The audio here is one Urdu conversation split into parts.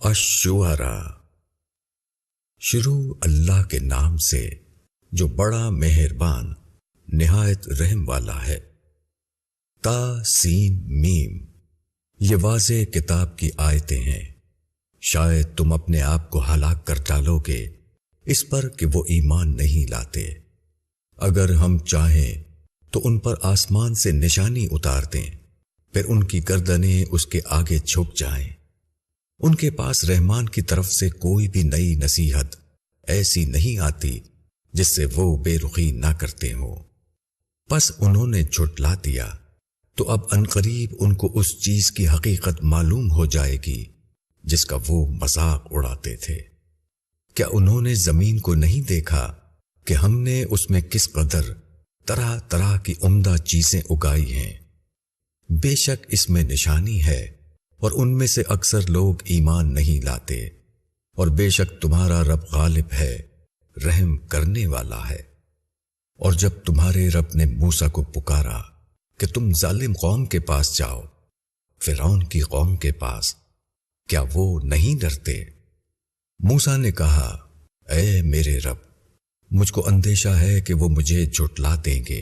الشعراء۔ شروع اللہ کے نام سے جو بڑا مہربان نہایت رحم والا ہے۔ تا سین میم، یہ واضح کتاب کی آیتیں ہیں۔ شاید تم اپنے آپ کو ہلاک کر ڈالو گے اس پر کہ وہ ایمان نہیں لاتے۔ اگر ہم چاہیں تو ان پر آسمان سے نشانی اتار دیں، پھر ان کی گردنیں اس کے آگے جھک جائیں۔ ان کے پاس رحمان کی طرف سے کوئی بھی نئی نصیحت ایسی نہیں آتی جس سے وہ بے رخی نہ کرتے ہوں۔ پس انہوں نے جھٹلا دیا تو اب عنقریب ان کو اس چیز کی حقیقت معلوم ہو جائے گی جس کا وہ مذاق اڑاتے تھے۔ کیا انہوں نے زمین کو نہیں دیکھا کہ ہم نے اس میں کس قدر طرح طرح کی عمدہ چیزیں اگائی ہیں؟ بے شک اس میں نشانی ہے، اور ان میں سے اکثر لوگ ایمان نہیں لاتے۔ اور بے شک تمہارا رب غالب ہے، رحم کرنے والا ہے۔ اور جب تمہارے رب نے موسیٰ کو پکارا کہ تم ظالم قوم کے پاس جاؤ، فرعون کی قوم کے پاس، کیا وہ نہیں ڈرتے؟ موسیٰ نے کہا، اے میرے رب، مجھ کو اندیشہ ہے کہ وہ مجھے جھٹلا دیں گے،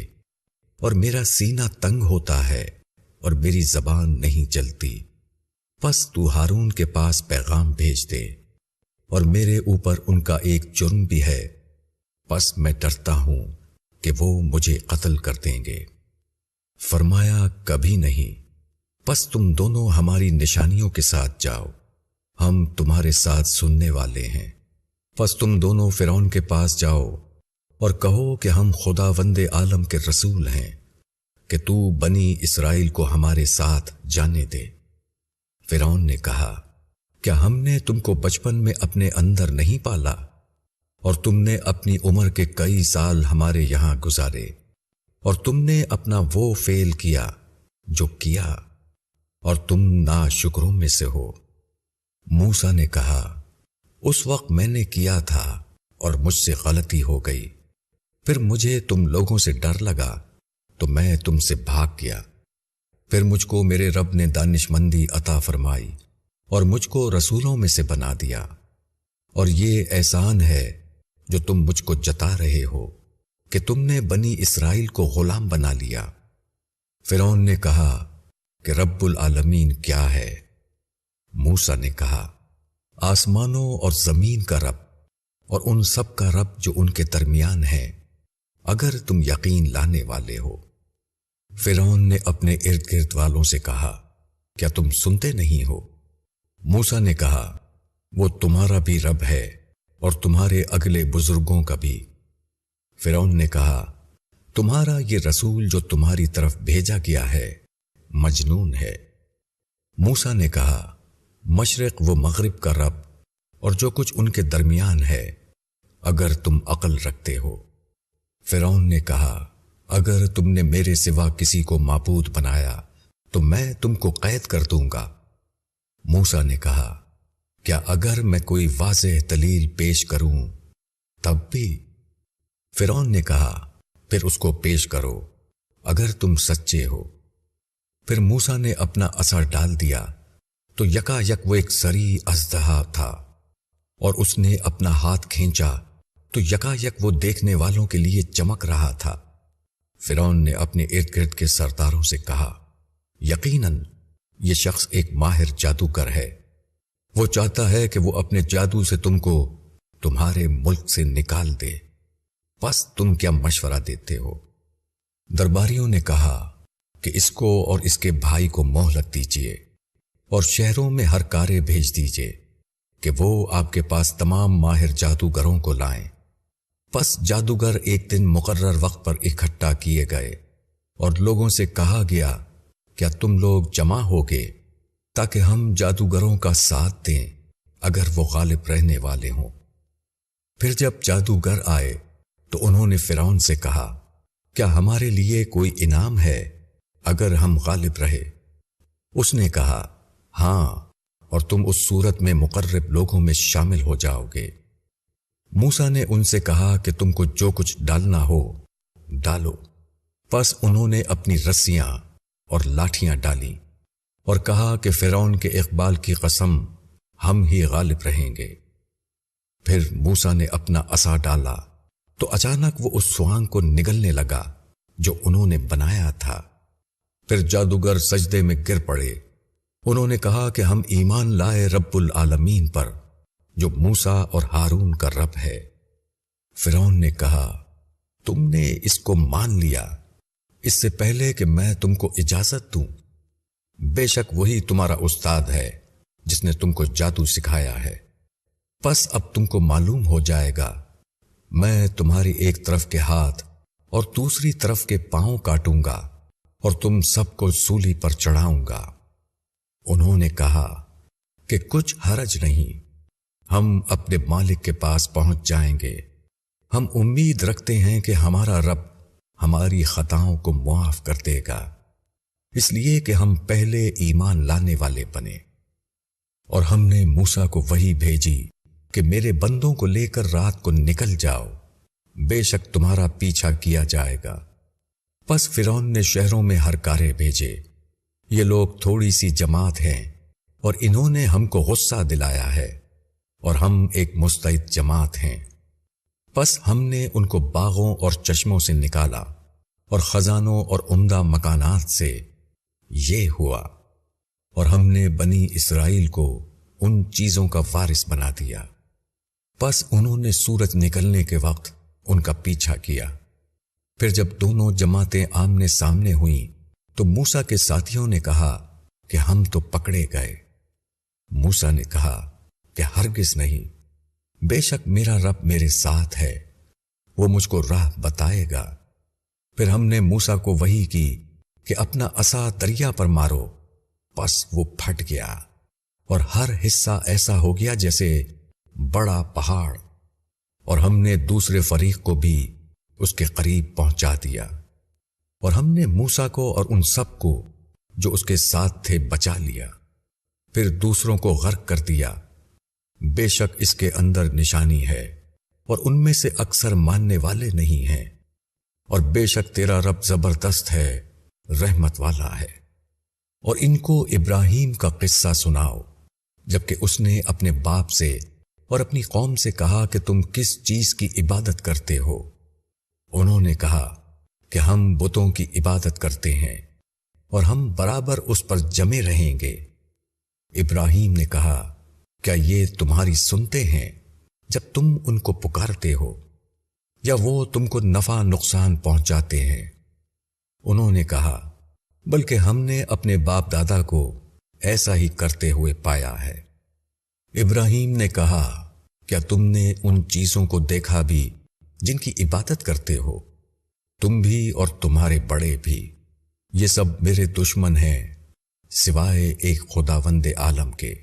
اور میرا سینہ تنگ ہوتا ہے اور میری زبان نہیں چلتی۔ پس تو ہارون کے پاس پیغام بھیج دے، اور میرے اوپر ان کا ایک جرم بھی ہے، پس میں ڈرتا ہوں کہ وہ مجھے قتل کر دیں گے۔ فرمایا، کبھی نہیں، پس تم دونوں ہماری نشانیوں کے ساتھ جاؤ، ہم تمہارے ساتھ سننے والے ہیں۔ پس تم دونوں فرعون کے پاس جاؤ اور کہو کہ ہم خداوند عالم کے رسول ہیں، کہ تو بنی اسرائیل کو ہمارے ساتھ جانے دے۔ فرعون نے کہا، کیا ہم نے تم کو بچپن میں اپنے اندر نہیں پالا، اور تم نے اپنی عمر کے کئی سال ہمارے یہاں گزارے، اور تم نے اپنا وہ فعل کیا جو کیا، اور تم ناشکروں میں سے ہو؟ موسیٰ نے کہا، اس وقت میں نے کیا تھا اور مجھ سے غلطی ہو گئی، پھر مجھے تم لوگوں سے ڈر لگا تو میں تم سے بھاگ گیا۔ پھر مجھ کو میرے رب نے دانش مندی عطا فرمائی اور مجھ کو رسولوں میں سے بنا دیا، اور یہ احسان ہے جو تم مجھ کو جتا رہے ہو کہ تم نے بنی اسرائیل کو غلام بنا لیا۔ فرعون نے کہا کہ رب العالمین کیا ہے؟ موسیٰ نے کہا، آسمانوں اور زمین کا رب اور ان سب کا رب جو ان کے درمیان ہے، اگر تم یقین لانے والے ہو۔ فرعون نے اپنے ارد گرد والوں سے کہا، کیا تم سنتے نہیں ہو؟ موسیٰ نے کہا، وہ تمہارا بھی رب ہے اور تمہارے اگلے بزرگوں کا بھی۔ فرعون نے کہا، تمہارا یہ رسول جو تمہاری طرف بھیجا گیا ہے مجنون ہے۔ موسیٰ نے کہا، مشرق و مغرب کا رب اور جو کچھ ان کے درمیان ہے، اگر تم عقل رکھتے ہو۔ فرعون نے کہا، اگر تم نے میرے سوا کسی کو معبود بنایا تو میں تم کو قید کر دوں گا۔ موسیٰ نے کہا، کیا اگر میں کوئی واضح دلیل پیش کروں تب بھی؟ فرعون نے کہا، پھر اس کو پیش کرو اگر تم سچے ہو۔ پھر موسیٰ نے اپنا عصا ڈال دیا تو یکا یک وہ ایک سری اژدہا تھا، اور اس نے اپنا ہاتھ کھینچا تو یکا یک وہ دیکھنے والوں کے لیے چمک رہا تھا۔ فرعون نے اپنے ارد گرد کے سرداروں سے کہا، یقیناً یہ شخص ایک ماہر جادوگر ہے، وہ چاہتا ہے کہ وہ اپنے جادو سے تم کو تمہارے ملک سے نکال دے، پس تم کیا مشورہ دیتے ہو؟ درباریوں نے کہا کہ اس کو اور اس کے بھائی کو مہلت دیجیے، اور شہروں میں ہر کارے بھیج دیجیے کہ وہ آپ کے پاس تمام ماہر جادوگروں کو لائیں۔ پس جادوگر ایک دن مقرر وقت پر اکٹھا کیے گئے، اور لوگوں سے کہا گیا، کیا تم لوگ جمع ہوگے تاکہ ہم جادوگروں کا ساتھ دیں اگر وہ غالب رہنے والے ہوں؟ پھر جب جادوگر آئے تو انہوں نے فرعون سے کہا، کیا ہمارے لیے کوئی انعام ہے اگر ہم غالب رہے؟ اس نے کہا، ہاں، اور تم اس صورت میں مقرب لوگوں میں شامل ہو جاؤ گے۔ موسیٰ نے ان سے کہا کہ تم کو جو کچھ ڈالنا ہو ڈالو۔ پس انہوں نے اپنی رسیاں اور لاٹھیاں ڈالیں اور کہا کہ فرعون کے اقبال کی قسم، ہم ہی غالب رہیں گے۔ پھر موسیٰ نے اپنا عصا ڈالا تو اچانک وہ اس سوانگ کو نگلنے لگا جو انہوں نے بنایا تھا۔ پھر جادوگر سجدے میں گر پڑے۔ انہوں نے کہا کہ ہم ایمان لائے رب العالمین پر جو موسیٰ اور ہارون کا رب ہے۔ فرعون نے کہا تم نے اس کو مان لیا اس سے پہلے کہ میں تم کو اجازت دوں؟ بے شک وہی تمہارا استاد ہے جس نے تم کو جادو سکھایا ہے۔ پس اب تم کو معلوم ہو جائے گا، میں تمہاری ایک طرف کے ہاتھ اور دوسری طرف کے پاؤں کاٹوں گا اور تم سب کو سولی پر چڑھاؤں گا۔ انہوں نے کہا کہ کچھ حرج نہیں، ہم اپنے مالک کے پاس پہنچ جائیں گے۔ ہم امید رکھتے ہیں کہ ہمارا رب ہماری خطاؤں کو معاف کر دے گا، اس لیے کہ ہم پہلے ایمان لانے والے بنے۔ اور ہم نے موسیٰ کو وحی بھیجی کہ میرے بندوں کو لے کر رات کو نکل جاؤ، بے شک تمہارا پیچھا کیا جائے گا۔ پس فرعون نے شہروں میں ہرکارے بھیجے، یہ لوگ تھوڑی سی جماعت ہیں اور انہوں نے ہم کو غصہ دلایا ہے اور ہم ایک مستعد جماعت ہیں۔ پس ہم نے ان کو باغوں اور چشموں سے نکالا اور خزانوں اور عمدہ مکانات سے۔ یہ ہوا، اور ہم نے بنی اسرائیل کو ان چیزوں کا وارث بنا دیا۔ پس انہوں نے سورج نکلنے کے وقت ان کا پیچھا کیا۔ پھر جب دونوں جماعتیں آمنے سامنے ہوئیں تو موسیٰ کے ساتھیوں نے کہا کہ ہم تو پکڑے گئے۔ موسیٰ نے کہا کہ ہرگز نہیں، بے شک میرا رب میرے ساتھ ہے، وہ مجھ کو راہ بتائے گا۔ پھر ہم نے موسیٰ کو وحی کی کہ اپنا عصا دریا پر مارو، پس وہ پھٹ گیا اور ہر حصہ ایسا ہو گیا جیسے بڑا پہاڑ، اور ہم نے دوسرے فریق کو بھی اس کے قریب پہنچا دیا۔ اور ہم نے موسیٰ کو اور ان سب کو جو اس کے ساتھ تھے بچا لیا، پھر دوسروں کو غرق کر دیا۔ بے شک اس کے اندر نشانی ہے اور ان میں سے اکثر ماننے والے نہیں ہیں، اور بے شک تیرا رب زبردست ہے، رحمت والا ہے۔ اور ان کو ابراہیم کا قصہ سناؤ جبکہ اس نے اپنے باپ سے اور اپنی قوم سے کہا کہ تم کس چیز کی عبادت کرتے ہو؟ انہوں نے کہا کہ ہم بتوں کی عبادت کرتے ہیں اور ہم برابر اس پر جمے رہیں گے۔ ابراہیم نے کہا کیا یہ تمہاری سنتے ہیں جب تم ان کو پکارتے ہو، یا وہ تم کو نفع نقصان پہنچاتے ہیں؟ انہوں نے کہا بلکہ ہم نے اپنے باپ دادا کو ایسا ہی کرتے ہوئے پایا ہے۔ ابراہیم نے کہا کیا تم نے ان چیزوں کو دیکھا بھی جن کی عبادت کرتے ہو؟ تم بھی اور تمہارے بڑے بھی، یہ سب میرے دشمن ہیں سوائے ایک خداوند عالم کے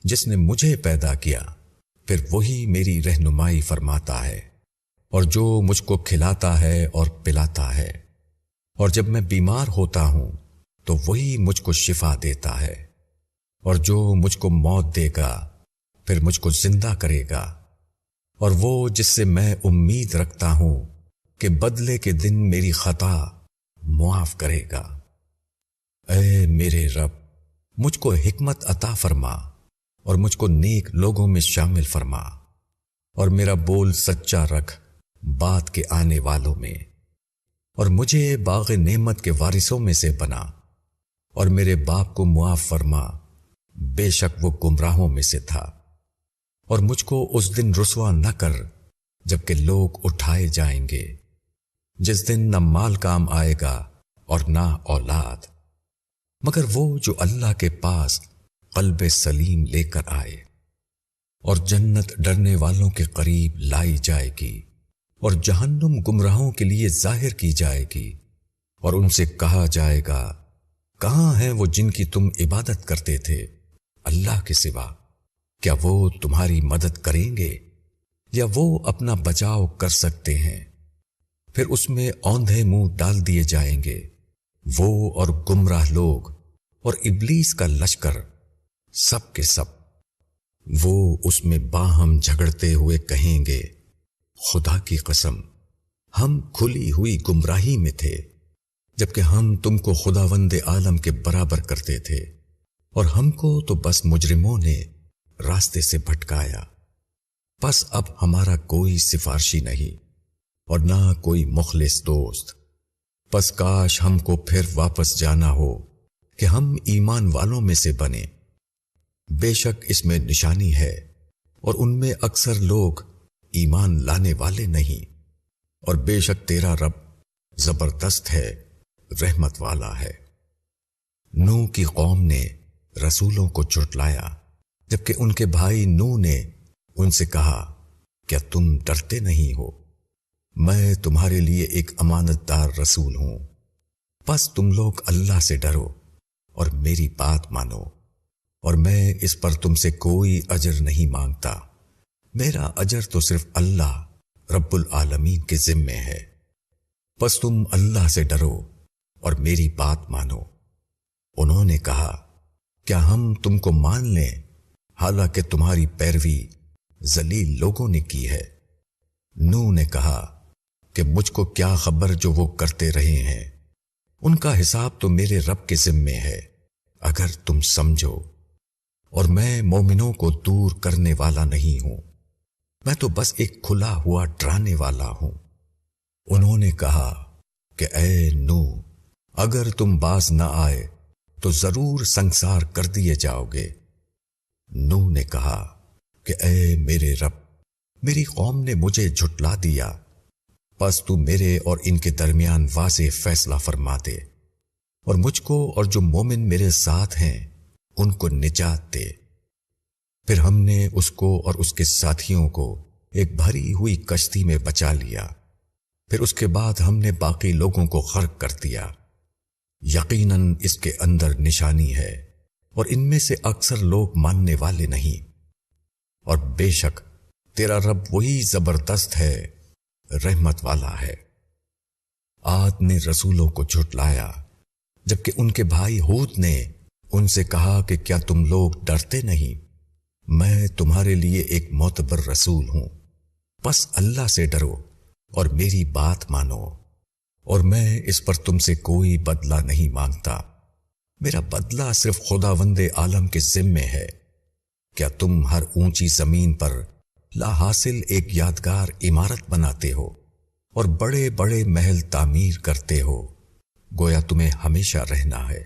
جس نے مجھے پیدا کیا، پھر وہی میری رہنمائی فرماتا ہے، اور جو مجھ کو کھلاتا ہے اور پلاتا ہے، اور جب میں بیمار ہوتا ہوں تو وہی مجھ کو شفا دیتا ہے، اور جو مجھ کو موت دے گا پھر مجھ کو زندہ کرے گا، اور وہ جس سے میں امید رکھتا ہوں کہ بدلے کے دن میری خطا معاف کرے گا۔ اے میرے رب، مجھ کو حکمت عطا فرما اور مجھ کو نیک لوگوں میں شامل فرما، اور میرا بول سچا رکھ بات کے آنے والوں میں، اور مجھے باغ نعمت کے وارثوں میں سے بنا، اور میرے باپ کو معاف فرما، بے شک وہ گمراہوں میں سے تھا، اور مجھ کو اس دن رسوا نہ کر جبکہ لوگ اٹھائے جائیں گے، جس دن نہ مال کام آئے گا اور نہ اولاد، مگر وہ جو اللہ کے پاس قلب سلیم لے کر آئے۔ اور جنت ڈرنے والوں کے قریب لائی جائے گی، اور جہنم گمراہوں کے لیے ظاہر کی جائے گی، اور ان سے کہا جائے گا کہاں ہیں وہ جن کی تم عبادت کرتے تھے اللہ کے سوا؟ کیا وہ تمہاری مدد کریں گے یا وہ اپنا بچاؤ کر سکتے ہیں؟ پھر اس میں اوندھے منہ ڈال دیے جائیں گے، وہ اور گمراہ لوگ اور ابلیس کا لشکر سب کے سب۔ وہ اس میں باہم جھگڑتے ہوئے کہیں گے خدا کی قسم ہم کھلی ہوئی گمراہی میں تھے جبکہ ہم تم کو خداوند عالم کے برابر کرتے تھے، اور ہم کو تو بس مجرموں نے راستے سے بھٹکایا، پس اب ہمارا کوئی سفارشی نہیں اور نہ کوئی مخلص دوست۔ پس کاش ہم کو پھر واپس جانا ہو کہ ہم ایمان والوں میں سے بنے۔ بے شک اس میں نشانی ہے اور ان میں اکثر لوگ ایمان لانے والے نہیں، اور بے شک تیرا رب زبردست ہے، رحمت والا ہے۔ نوح کی قوم نے رسولوں کو جھٹلایا، جبکہ ان کے بھائی نوح نے ان سے کہا، کیا تم ڈرتے نہیں ہو؟ میں تمہارے لیے ایک امانت دار رسول ہوں، پس تم لوگ اللہ سے ڈرو اور میری بات مانو، اور میں اس پر تم سے کوئی اجر نہیں مانگتا، میرا اجر تو صرف اللہ رب العالمین کے ذمے ہے۔ پس تم اللہ سے ڈرو اور میری بات مانو۔ انہوں نے کہا، کیا ہم تم کو مان لیں حالانکہ تمہاری پیروی ذلیل لوگوں نے کی ہے؟ نوح نے کہا کہ مجھ کو کیا خبر جو وہ کرتے رہے ہیں، ان کا حساب تو میرے رب کے ذمے ہے، اگر تم سمجھو، اور میں مومنوں کو دور کرنے والا نہیں ہوں، میں تو بس ایک کھلا ہوا ڈرانے والا ہوں۔ انہوں نے کہا کہ اے نوح، اگر تم باز نہ آئے تو ضرور سنسار کر دیے جاؤ گے۔ نوح نے کہا کہ اے میرے رب، میری قوم نے مجھے جھٹلا دیا، پس تو میرے اور ان کے درمیان واضح فیصلہ فرما دے، اور مجھ کو اور جو مومن میرے ساتھ ہیں ان کو نجات دے۔ پھر ہم نے اس کو اور اس کے ساتھیوں کو ایک بھری ہوئی کشتی میں بچا لیا، پھر اس کے بعد ہم نے باقی لوگوں کو غرق کر دیا۔ یقیناً اس کے اندر نشانی ہے اور ان میں سے اکثر لوگ ماننے والے نہیں، اور بے شک تیرا رب وہی زبردست ہے، رحمت والا ہے۔ عاد نے رسولوں کو جھٹلایا، جبکہ ان کے بھائی ہود نے ان سے کہا کہ کیا تم لوگ ڈرتے نہیں؟ میں تمہارے لیے ایک معتبر رسول ہوں، بس اللہ سے ڈرو اور میری بات مانو، اور میں اس پر تم سے کوئی بدلہ نہیں مانگتا، میرا بدلہ صرف خداوند عالم کے ذمے ہے۔ کیا تم ہر اونچی زمین پر لا حاصل ایک یادگار عمارت بناتے ہو اور بڑے بڑے محل تعمیر کرتے ہو، گویا تمہیں ہمیشہ رہنا ہے،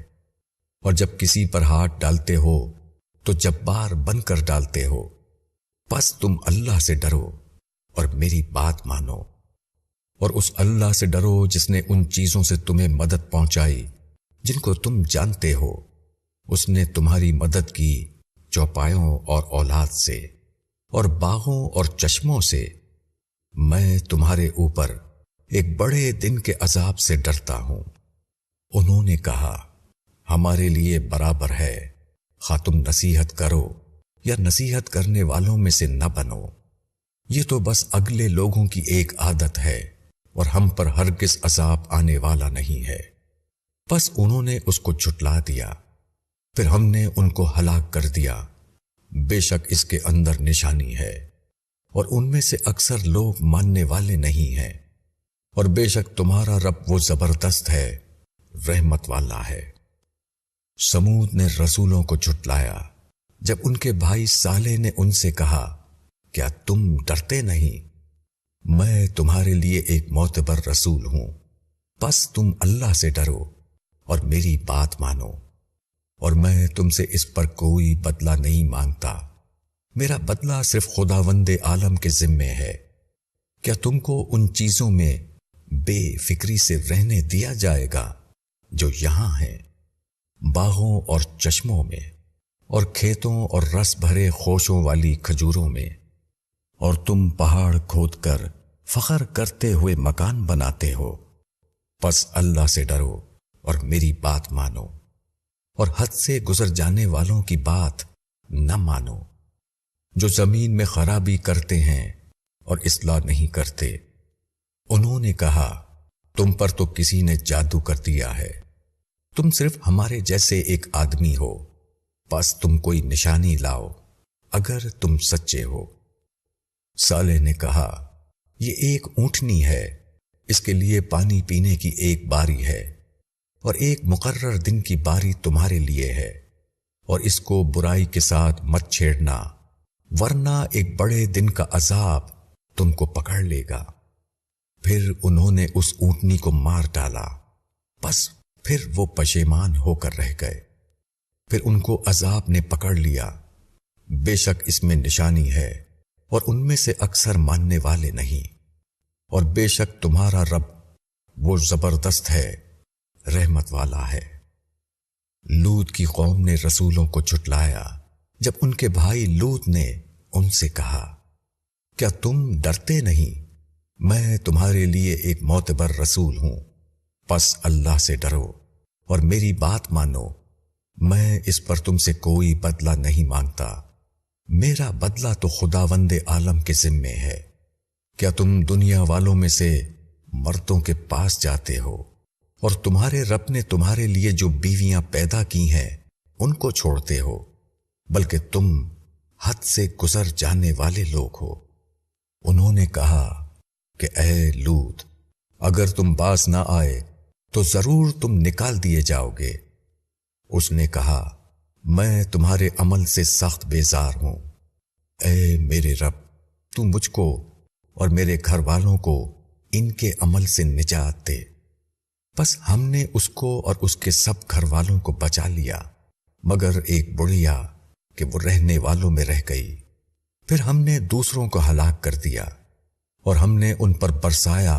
اور جب کسی پر ہاتھ ڈالتے ہو تو جبار بن کر ڈالتے ہو، پس تم اللہ سے ڈرو اور میری بات مانو، اور اس اللہ سے ڈرو جس نے ان چیزوں سے تمہیں مدد پہنچائی جن کو تم جانتے ہو۔ اس نے تمہاری مدد کی چوپایوں اور اولاد سے اور باغوں اور چشموں سے۔ میں تمہارے اوپر ایک بڑے دن کے عذاب سے ڈرتا ہوں۔ انہوں نے کہا، ہمارے لیے برابر ہے، خواہ تم نصیحت کرو یا نصیحت کرنے والوں میں سے نہ بنو، یہ تو بس اگلے لوگوں کی ایک عادت ہے، اور ہم پر ہرگز عذاب آنے والا نہیں ہے۔ پس انہوں نے اس کو جھٹلا دیا، پھر ہم نے ان کو ہلاک کر دیا۔ بے شک اس کے اندر نشانی ہے، اور ان میں سے اکثر لوگ ماننے والے نہیں ہیں، اور بے شک تمہارا رب وہ زبردست ہے، رحمت والا ہے۔ سمود نے رسولوں کو جھٹلایا، جب ان کے بھائی صالح نے ان سے کہا، کیا تم ڈرتے نہیں؟ میں تمہارے لیے ایک معتبر رسول ہوں، پس تم اللہ سے ڈرو اور میری بات مانو، اور میں تم سے اس پر کوئی بدلہ نہیں مانگتا، میرا بدلہ صرف خداوند عالم کے ذمے ہے۔ کیا تم کو ان چیزوں میں بے فکری سے رہنے دیا جائے گا جو یہاں ہیں، باغوں اور چشموں میں، اور کھیتوں اور رس بھرے خوشوں والی کھجوروں میں، اور تم پہاڑ کھود کر فخر کرتے ہوئے مکان بناتے ہو؟ پس اللہ سے ڈرو اور میری بات مانو، اور حد سے گزر جانے والوں کی بات نہ مانو، جو زمین میں خرابی کرتے ہیں اور اصلاح نہیں کرتے۔ انہوں نے کہا، تم پر تو کسی نے جادو کر دیا ہے، تم صرف ہمارے جیسے ایک آدمی ہو، پس تم کوئی نشانی لاؤ اگر تم سچے ہو۔ صالح نے کہا، یہ ایک اونٹنی ہے، اس کے لیے پانی پینے کی ایک باری ہے، اور ایک مقرر دن کی باری تمہارے لیے ہے، اور اس کو برائی کے ساتھ مت چھیڑنا ورنہ ایک بڑے دن کا عذاب تم کو پکڑ لے گا۔ پھر انہوں نے اس اونٹنی کو مار ڈالا، بس پھر وہ پشیمان ہو کر رہ گئے۔ پھر ان کو عذاب نے پکڑ لیا۔ بے شک اس میں نشانی ہے اور ان میں سے اکثر ماننے والے نہیں۔ اور بے شک تمہارا رب وہ زبردست ہے، رحمت والا ہے۔ لوط کی قوم نے رسولوں کو جھٹلایا جب ان کے بھائی لوط نے ان سے کہا، کیا تم ڈرتے نہیں؟ میں تمہارے لیے ایک معتبر رسول ہوں، پس اللہ سے ڈرو اور میری بات مانو۔ میں اس پر تم سے کوئی بدلہ نہیں مانگتا، میرا بدلہ تو خداوند عالم کے ذمے ہے۔ کیا تم دنیا والوں میں سے مردوں کے پاس جاتے ہو اور تمہارے رب نے تمہارے لیے جو بیویاں پیدا کی ہیں ان کو چھوڑتے ہو؟ بلکہ تم حد سے گزر جانے والے لوگ ہو۔ انہوں نے کہا کہ اے لوط، اگر تم باز نہ آئے تو ضرور تم نکال دیے جاؤ گے۔ اس نے کہا، میں تمہارے عمل سے سخت بیزار ہوں۔ اے میرے رب، تو مجھ کو اور میرے گھر والوں کو ان کے عمل سے نجات دے۔ بس ہم نے اس کو اور اس کے سب گھر والوں کو بچا لیا، مگر ایک بڑھیا کہ وہ رہنے والوں میں رہ گئی۔ پھر ہم نے دوسروں کو ہلاک کر دیا اور ہم نے ان پر برسایا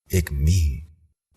ایک میਂہ۔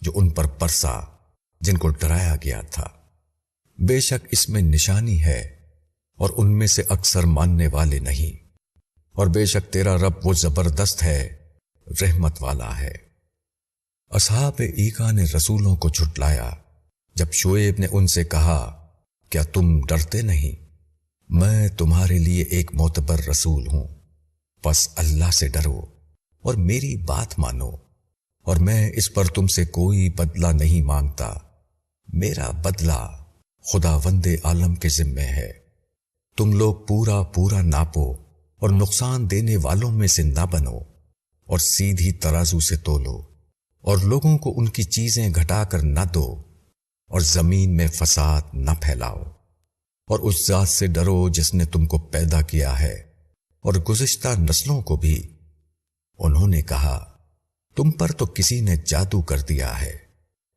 جو ان پر برسا جن کو ڈرایا گیا تھا۔ بے شک اس میں نشانی ہے اور ان میں سے اکثر ماننے والے نہیں۔ اور بے شک تیرا رب وہ زبردست ہے، رحمت والا ہے۔ اصحاب ایکا نے رسولوں کو جھٹلایا جب شعیب نے ان سے کہا، کیا تم ڈرتے نہیں؟ میں تمہارے لیے ایک معتبر رسول ہوں، پس اللہ سے ڈرو اور میری بات مانو، اور میں اس پر تم سے کوئی بدلہ نہیں مانگتا، میرا بدلہ خداوند عالم کے ذمے ہے۔ تم لوگ پورا پورا ناپو اور نقصان دینے والوں میں سے نہ بنو، اور سیدھی ترازو سے تولو، اور لوگوں کو ان کی چیزیں گھٹا کر نہ دو، اور زمین میں فساد نہ پھیلاؤ۔ اور اس ذات سے ڈرو جس نے تم کو پیدا کیا ہے اور گزشتہ نسلوں کو بھی۔ انہوں نے کہا، تم پر تو کسی نے جادو کر دیا ہے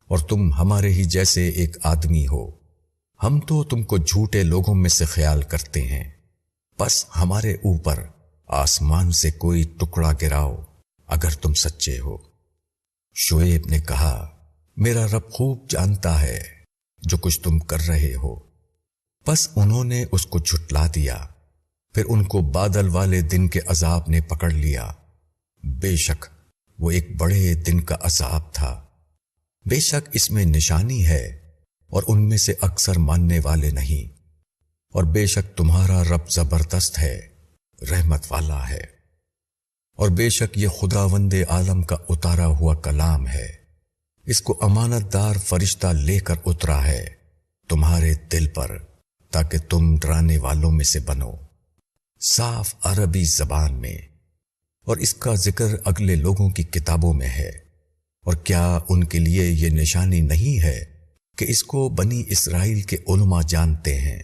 اور تم ہمارے ہی جیسے ایک آدمی ہو۔ ہم تو تم کو جھوٹے لوگوں میں سے خیال کرتے ہیں، بس ہمارے اوپر آسمان سے کوئی ٹکڑا گراؤ اگر تم سچے ہو۔ شعیب نے کہا، میرا رب خوب جانتا ہے جو کچھ تم کر رہے ہو۔ بس انہوں نے اس کو جھٹلا دیا۔ پھر ان کو بادل والے دن کے عذاب نے پکڑ لیا۔ بے شک وہ ایک بڑے دن کا عذاب تھا۔ بے شک اس میں نشانی ہے اور ان میں سے اکثر ماننے والے نہیں۔ اور بے شک تمہارا رب زبردست ہے، رحمت والا ہے۔ اور بے شک یہ خداوند عالم کا اتارا ہوا کلام ہے، اس کو امانت دار فرشتہ لے کر اترا ہے تمہارے دل پر، تاکہ تم ڈرانے والوں میں سے بنو، صاف عربی زبان میں۔ اور اس کا ذکر اگلے لوگوں کی کتابوں میں ہے۔ اور کیا ان کے لیے یہ نشانی نہیں ہے کہ اس کو بنی اسرائیل کے علماء جانتے ہیں؟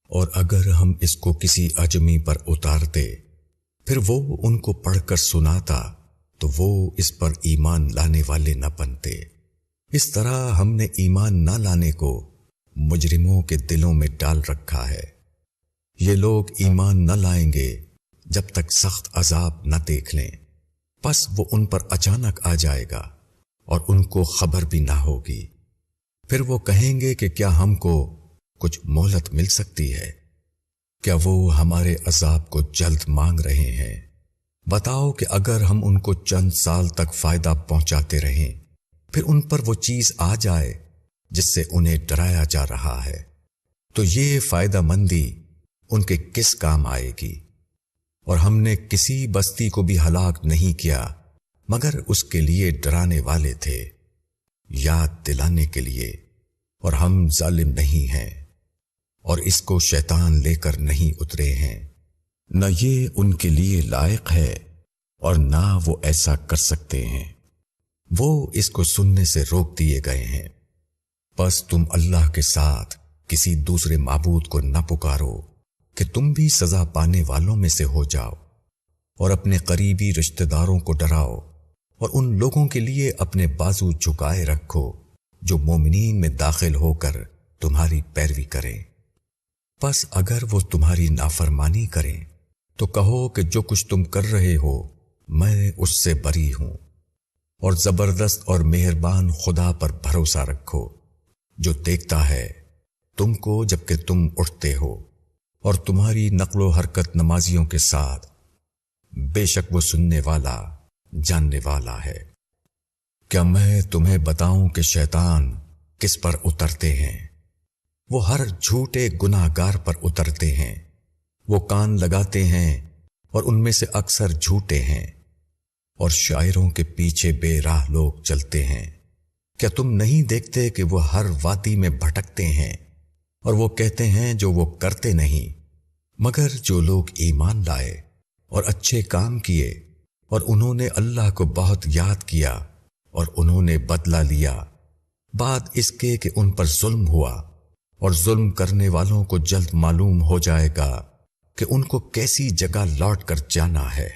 اور اگر ہم اس کو کسی اجمی پر اتارتے پھر وہ ان کو پڑھ کر سناتا تو وہ اس پر ایمان لانے والے نہ بنتے۔ اس طرح ہم نے ایمان نہ لانے کو مجرموں کے دلوں میں ڈال رکھا ہے۔ یہ لوگ ایمان نہ لائیں گے جب تک سخت عذاب نہ دیکھ لیں، پس وہ ان پر اچانک آ جائے گا اور ان کو خبر بھی نہ ہوگی۔ پھر وہ کہیں گے کہ کیا ہم کو کچھ مہلت مل سکتی ہے؟ کیا وہ ہمارے عذاب کو جلد مانگ رہے ہیں؟ بتاؤ کہ اگر ہم ان کو چند سال تک فائدہ پہنچاتے رہیں، پھر ان پر وہ چیز آ جائے جس سے انہیں ڈرایا جا رہا ہے، تو یہ فائدہ مندی ان کے کس کام آئے گی؟ اور ہم نے کسی بستی کو بھی ہلاک نہیں کیا مگر اس کے لیے ڈرانے والے تھے، یاد دلانے کے لیے، اور ہم ظالم نہیں ہیں، اور اس کو شیطان لے کر نہیں اترے ہیں، نہ یہ ان کے لیے لائق ہے اور نہ وہ ایسا کر سکتے ہیں، وہ اس کو سننے سے روک دیے گئے ہیں۔ بس تم اللہ کے ساتھ کسی دوسرے معبود کو نہ پکارو کہ تم بھی سزا پانے والوں میں سے ہو جاؤ، اور اپنے قریبی رشتہ داروں کو ڈراؤ، اور ان لوگوں کے لیے اپنے بازو جھکائے رکھو جو مومنین میں داخل ہو کر تمہاری پیروی کریں۔ پس اگر وہ تمہاری نافرمانی کریں تو کہو کہ جو کچھ تم کر رہے ہو میں اس سے بری ہوں، اور زبردست اور مہربان خدا پر بھروسہ رکھو جو دیکھتا ہے تم کو جبکہ تم اٹھتے ہو اور تمہاری نقل و حرکت نمازیوں کے ساتھ، بے شک وہ سننے والا جاننے والا ہے۔ کیا میں تمہیں بتاؤں کہ شیطان کس پر اترتے ہیں؟ وہ ہر جھوٹے گناہ گار پر اترتے ہیں۔ وہ کان لگاتے ہیں اور ان میں سے اکثر جھوٹے ہیں، اور شاعروں کے پیچھے بے راہ لوگ چلتے ہیں۔ کیا تم نہیں دیکھتے کہ وہ ہر وادی میں بھٹکتے ہیں اور وہ کہتے ہیں جو وہ کرتے نہیں؟ مگر جو لوگ ایمان لائے اور اچھے کام کیے اور انہوں نے اللہ کو بہت یاد کیا اور انہوں نے بدلہ لیا بعد اس کے کہ ان پر ظلم ہوا، اور ظلم کرنے والوں کو جلد معلوم ہو جائے گا کہ ان کو کیسی جگہ لوٹ کر جانا ہے۔